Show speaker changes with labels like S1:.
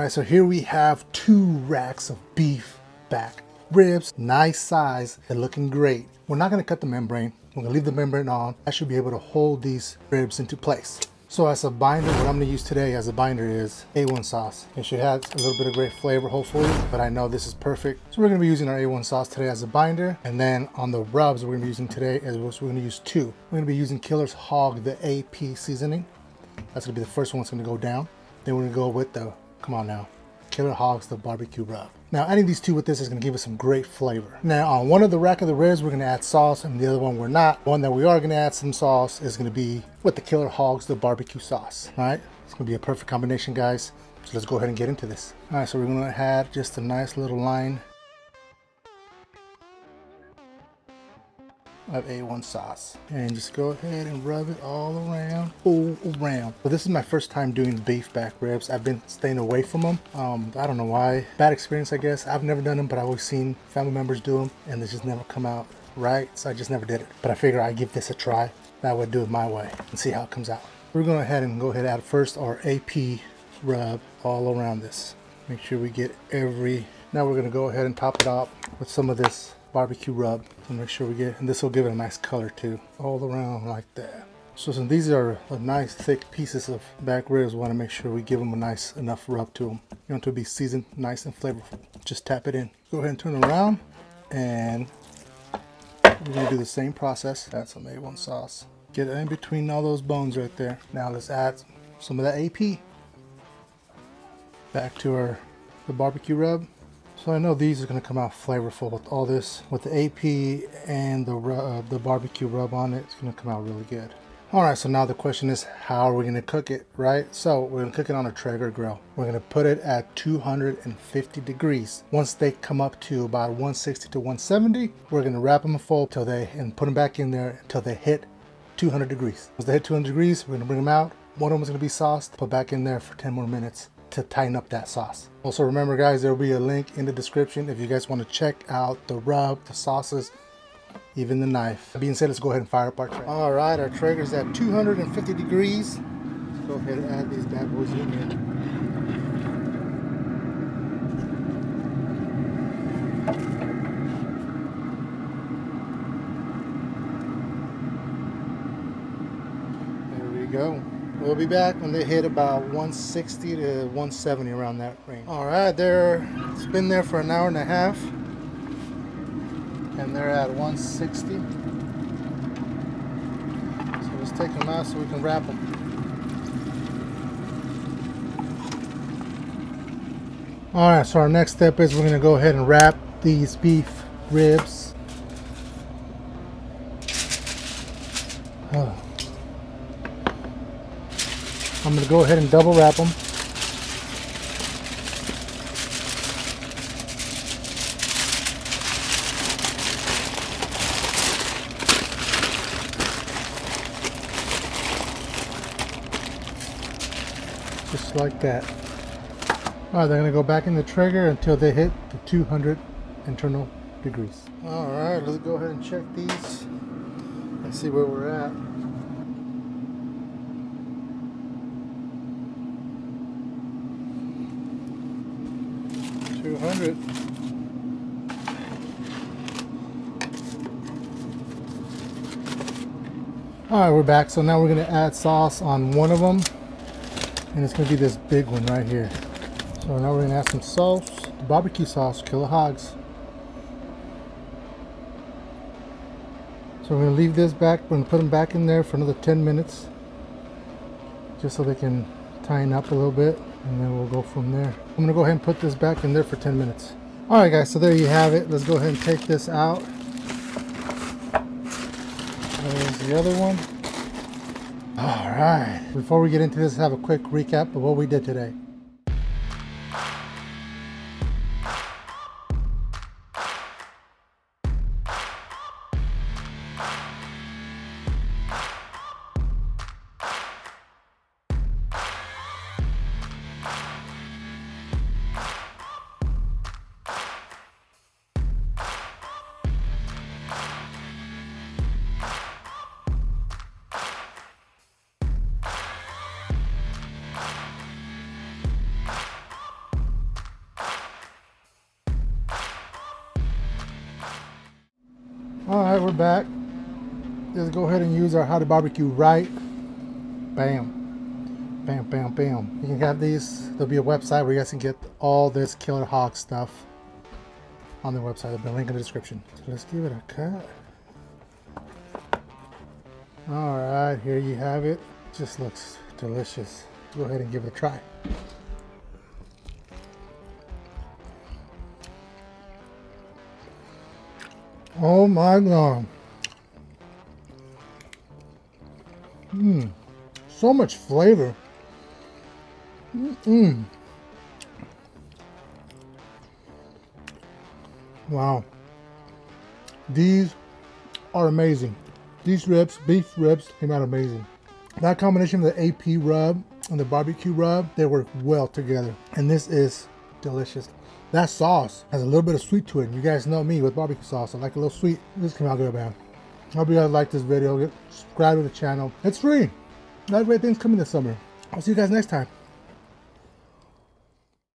S1: right, so here we have 2 racks of beef back ribs, nice size, they're looking great. We're not gonna cut the membrane. We're gonna leave the membrane on. I should be able to hold these ribs into place. So as a binder, what I'm gonna use today as a binder is A1 sauce. It should have a little bit of great flavor, hopefully, but I know this is perfect. So we're gonna be using our A1 sauce today as a binder. And then on the rubs we're gonna be using today, we're gonna use 2. We're gonna be using Killer's Hog, the AP seasoning. That's gonna be the first one that's gonna go down. Then we're gonna go with the, come on now, Killer Hogs, the barbecue rub. Now adding these 2 with this is gonna give us some great flavor. Now on one of the rack of the ribs, we're gonna add sauce, and the other one we're not. One that we are gonna add some sauce is gonna be with the Killer Hogs, the barbecue sauce. All right, it's gonna be a perfect combination, guys. So let's go ahead and get into this. All right, so we're gonna add just a nice little line of A1 sauce, and just go ahead and rub it all around. So this is my first time doing beef back ribs. I've been staying away from them. I don't know why. Bad experience, I guess. I've never done them, but I've always seen family members do them, and they just never come out right, so I just never did it. But I figure I'd give this a try. That would do it my way and see how it comes out. We're going to add add first our AP rub all around this. Make sure we get every. Now we're going to go ahead and top it off with some of this barbecue rub to make sure we get, and this will give it a nice color too, all around like that. So since these are nice thick pieces of back ribs, we want to make sure we give them a nice enough rub to them. You want it to be seasoned nice and flavorful. Just tap it in. Go ahead and turn it around, and we're going to do the same process. Add some A1 sauce. Get it in between all those bones right there. Now let's add some of that AP back to the barbecue rub. So I know these are going to come out flavorful with all this, with the AP and the barbecue rub on it. It's going to come out really good. All right, so now the question is, how are we going to cook it, right? So we're going to cook it on a Traeger grill. We're going to put it at 250 degrees. Once they come up to about 160 to 170, we're going to wrap them in foil and put them back in there until they hit 200 degrees. Once they hit 200 degrees, we're going to bring them out. One of them is going to be sauced, put back in there for 10 more minutes to tighten up that sauce. Also remember, guys, there will be a link in the description if you guys want to check out the rub, the sauces, even the knife. That being said, let's go ahead and fire up our Traeger. All right, our Traeger's at 250 degrees. Let's go ahead and add these bad boys in here. There we go. We'll be back when they hit about 160 to 170, around that range. All right, it's been there for an hour and a half, and they're at 160. So let's take them out so we can wrap them. All right, so our next step is we're gonna go ahead and wrap these beef ribs. I'm going to go ahead and double wrap them. Just like that. Alright, they're going to go back in the Traeger until they hit the 200 internal degrees. Alright, let's go ahead and check these and see where we're at. 200. All right, we're back. So now we're going to add sauce on one of them, and it's going to be this big one right here. So now we're going to add some sauce, barbecue sauce, Killer Hogs. So we're going to leave this back. We're going to put them back in there for another 10 minutes, just so they can tighten up a little bit, and then we'll go from there. I'm going to go ahead and put this back in there for 10 minutes. All right, guys, so there you have it. Let's go ahead and take this out. There's the other one. All right. Before we get into this, have a quick recap of what we did today. All right, we're back. Let's go ahead and use our HowToBbqRight. Bam. Bam, bam, bam. You can have these. There'll be a website where you guys can get all this killer hog stuff on the website. There'll be a link in the description. So let's give it a cut. All right, here you have it. Just looks delicious. Go ahead and give it a try. Oh my God. So much flavor. Wow. These are amazing. These ribs, beef ribs, came out amazing. That combination of the AP rub and the barbecue rub, they work well together. And this is delicious. That sauce has a little bit of sweet to it. You guys know me with barbecue sauce. I like a little sweet. This came out good, man. Hope you guys like this video. Subscribe to the channel. It's free. A lot of great things coming this summer. I'll see you guys next time.